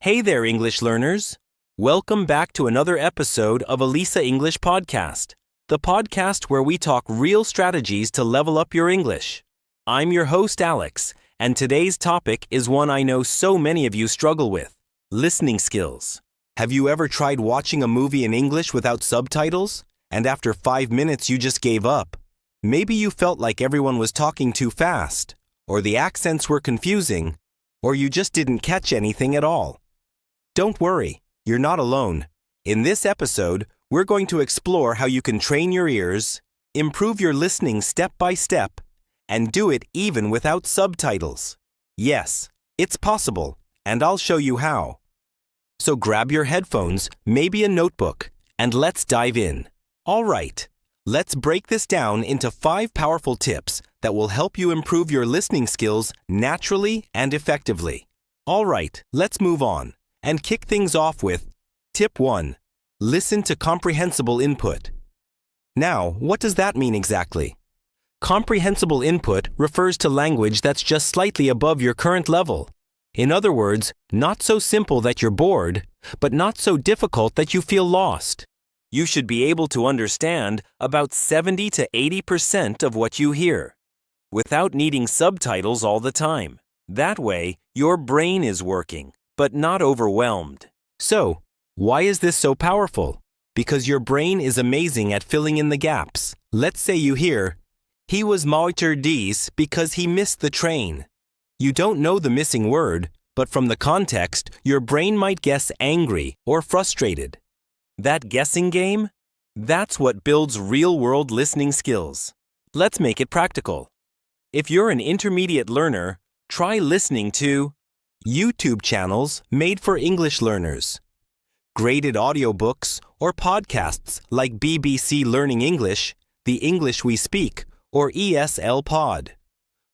Hey there, English learners! Welcome back to another episode of Alisa English Podcast, the podcast where we talk real strategies to level up your English. I'm your host, Alex, and today's topic is one I know so many of you struggle with: listening skills. Have you ever tried watching a movie in English without subtitles, and after 5 minutes you just gave up? Maybe you felt like everyone was talking too fast, or the accents were confusing, or you just didn't catch anything at all. Don't worry, you're not alone. In this episode, we're going to explore how you can train your ears, improve your listening step by step, and do it even without subtitles. Yes, it's possible, and I'll show you how. So grab your headphones, maybe a notebook, and let's dive in. All right, let's break this down into 5 powerful tips that will help you improve your listening skills naturally and effectively. All right, let's move on and kick things off with Tip 1. Listen to comprehensible input. Now, what does that mean exactly? Comprehensible input refers to language that's just slightly above your current level. In other words, not so simple that you're bored, but not so difficult that you feel lost. You should be able to understand about 70 to 80% of what you hear, without needing subtitles all the time. That way, your brain is working, but not overwhelmed. So, why is this so powerful? Because your brain is amazing at filling in the gaps. Let's say you hear, "He was moiter dies because he missed the train." You don't know the missing word, but from the context, your brain might guess angry or frustrated. That guessing game? That's what builds real-world listening skills. Let's make it practical. If you're an intermediate learner, try listening to YouTube channels made for English learners, graded audiobooks or podcasts like BBC Learning English, The English We Speak, or ESL Pod,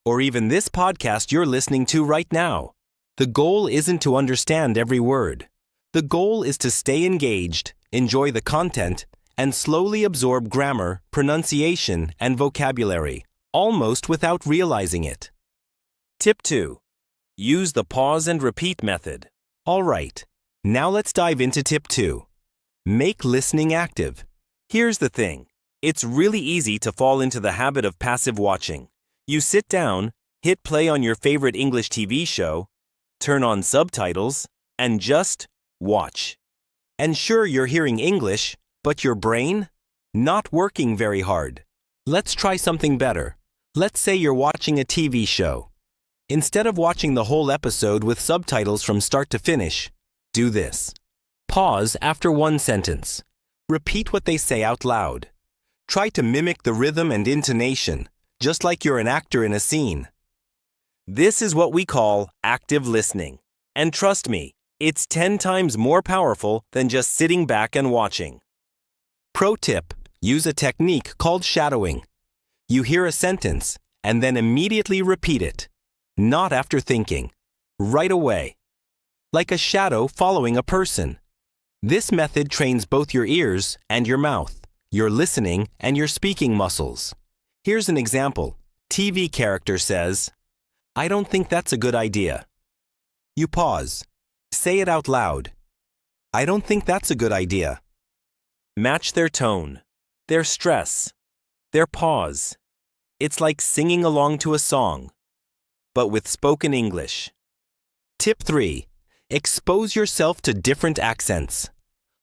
or even this podcast you're listening to right now. The goal isn't to understand every word. The goal is to stay engaged, enjoy the content, and slowly absorb grammar, pronunciation, and vocabulary, almost without realizing it. Tip 2. Use the pause and repeat method. All right, now let's dive into Tip 2. Make listening active. Here's the thing. It's really easy to fall into the habit of passive watching. You sit down, hit play on your favorite English TV show, turn on subtitles, and just watch. And sure, you're hearing English, but your brain? Not working very hard. Let's try something better. Let's say you're watching a TV show. Instead of watching the whole episode with subtitles from start to finish, do this. Pause after one sentence. Repeat what they say out loud. Try to mimic the rhythm and intonation, just like you're an actor in a scene. This is what we call active listening. And trust me, it's 10 times more powerful than just sitting back and watching. Pro tip: use a technique called shadowing. You hear a sentence and then immediately repeat it. Not after thinking. Right away. Like a shadow following a person. This method trains both your ears and your mouth, your listening and your speaking muscles. Here's an example. TV character says, "I don't think that's a good idea." You pause. Say it out loud. "I don't think that's a good idea." Match their tone, their stress, their pause. It's like singing along to a song, but with spoken English. Tip 3. Expose yourself to different accents.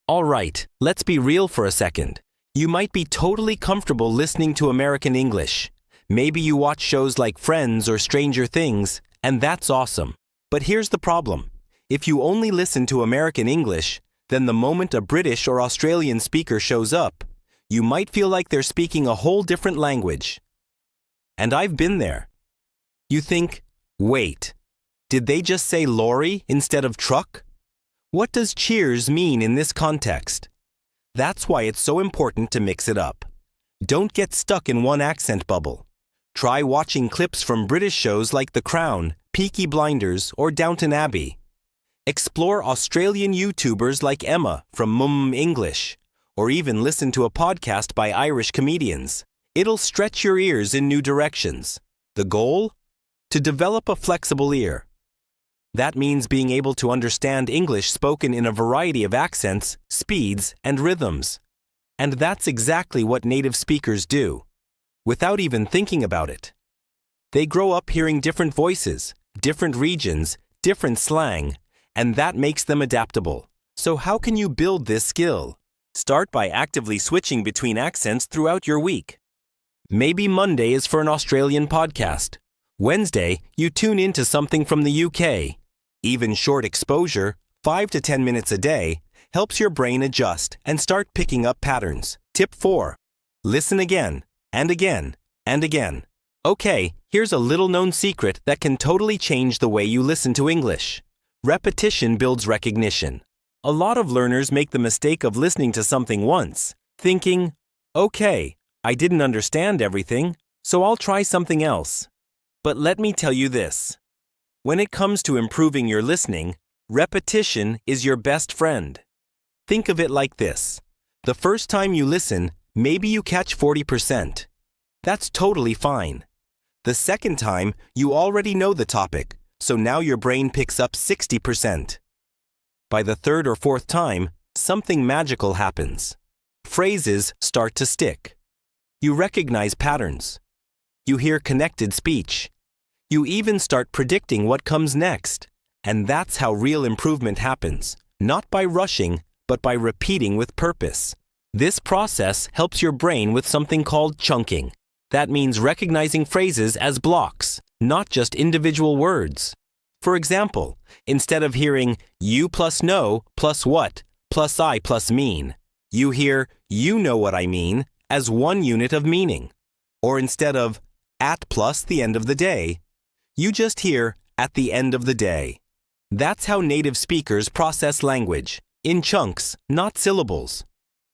All right, let's be real for a second. You might be totally comfortable listening to American English. Maybe you watch shows like Friends or Stranger Things, and that's awesome. But here's the problem. If you only listen to American English, then the moment a British or Australian speaker shows up, you might feel like they're speaking a whole different language. And I've been there. You think, wait, did they just say lorry instead of truck? What does cheers mean in this context? That's why it's so important to mix it up. Don't get stuck in one accent bubble. Try watching clips from British shows like The Crown, Peaky Blinders, or Downton Abbey. Explore Australian YouTubers like Emma from Mum English, or even listen to a podcast by Irish comedians. It'll stretch your ears in new directions. The goal? To develop a flexible ear. That means being able to understand English spoken in a variety of accents, speeds, and rhythms. And that's exactly what native speakers do, without even thinking about it. They grow up hearing different voices, different regions, different slang, and that makes them adaptable. So how can you build this skill? Start by actively switching between accents throughout your week. Maybe Monday is for an Australian podcast. Wednesday, you tune into something from the UK. Even short exposure, 5 to 10 minutes a day, helps your brain adjust and start picking up patterns. Tip 4. Listen again, and again, and again. Okay, here's a little-known secret that can totally change the way you listen to English. Repetition builds recognition. A lot of learners make the mistake of listening to something once, thinking, okay, I didn't understand everything, so I'll try something else. But let me tell you this. When it comes to improving your listening, repetition is your best friend. Think of it like this. The first time you listen, maybe you catch 40%. That's totally fine. The second time, you already know the topic, so now your brain picks up 60%. By the third or fourth time, something magical happens. Phrases start to stick. You recognize patterns. You hear connected speech. You even start predicting what comes next. And that's how real improvement happens, not by rushing, but by repeating with purpose. This process helps your brain with something called chunking. That means recognizing phrases as blocks, not just individual words. For example, instead of hearing you plus know plus what plus I plus mean, you hear you know what I mean as one unit of meaning. Or instead of at plus the end of the day, you just hear at the end of the day. That's how native speakers process language, in chunks, not syllables.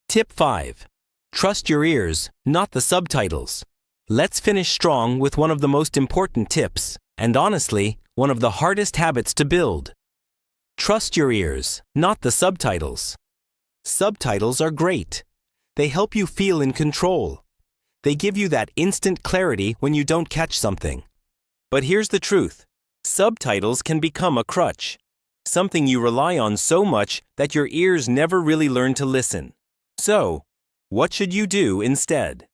Tip 5. Trust your ears, not the subtitles. Let's finish strong with one of the most important tips, and honestly, one of the hardest habits to build. Trust your ears, not the subtitles. Subtitles are great. They help you feel in control. They give you that instant clarity when you don't catch something. But here's the truth. Subtitles can become a crutch, something you rely on so much that your ears never really learn to listen. So, what should you do instead?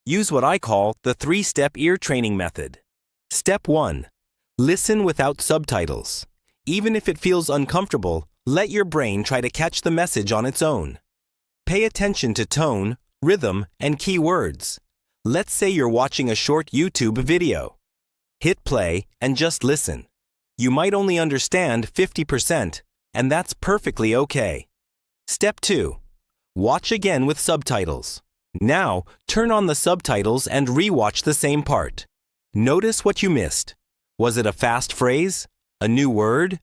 Use what I call the 3-step ear training method. Step 1. Listen without subtitles. Even if it feels uncomfortable, let your brain try to catch the message on its own. Pay attention to tone, rhythm, and key words. Let's say you're watching a short YouTube video. Hit play and just listen. You might only understand 50%, and that's perfectly okay. Step 2. Watch again with subtitles. Now, turn on the subtitles and re-watch the same part. Notice what you missed. Was it a fast phrase? A new word?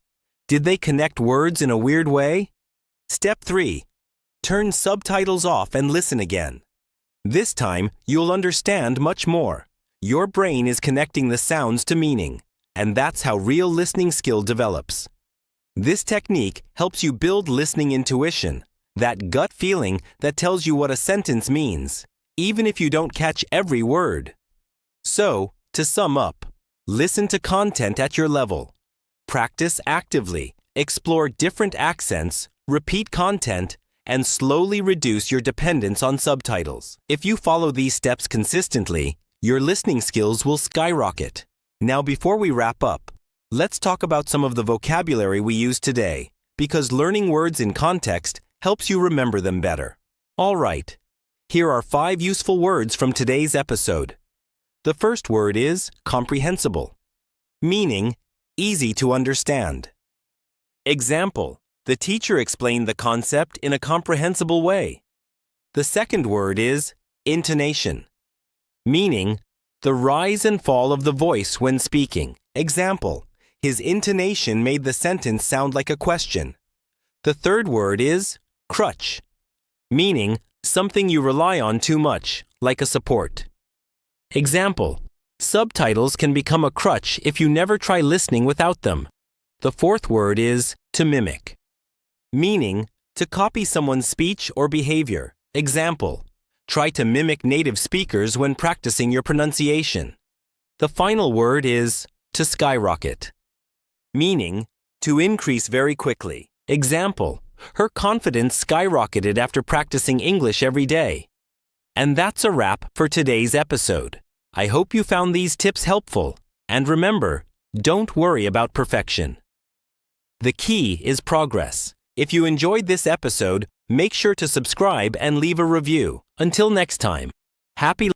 Did they connect words in a weird way? Step 3. Turn subtitles off and listen again. This time, you'll understand much more. Your brain is connecting the sounds to meaning, and that's how real listening skill develops. This technique helps you build listening intuition, that gut feeling that tells you what a sentence means, even if you don't catch every word. So, to sum up, listen to content at your level. Practice actively, explore different accents, repeat content, and slowly reduce your dependence on subtitles. If you follow these steps consistently, your listening skills will skyrocket. Now, before we wrap up, let's talk about some of the vocabulary we use today, because learning words in context helps you remember them better. All right, here are 5 useful words from today's episode. The first word is comprehensible, meaning easy to understand. Example: the teacher explained the concept in a comprehensible way. The second word is intonation, meaning the rise and fall of the voice when speaking. Example: his intonation made the sentence sound like a question. The third word is crutch, meaning something you rely on too much, like a support. Example: subtitles can become a crutch if you never try listening without them. The fourth word is to mimic, meaning to copy someone's speech or behavior. Example: try to mimic native speakers when practicing your pronunciation. The final word is to skyrocket, meaning to increase very quickly. Example, her confidence skyrocketed after practicing English every day. And that's a wrap for today's episode. I hope you found these tips helpful. And remember, don't worry about perfection. The key is progress. If you enjoyed this episode, make sure to subscribe and leave a review. Until next time, happy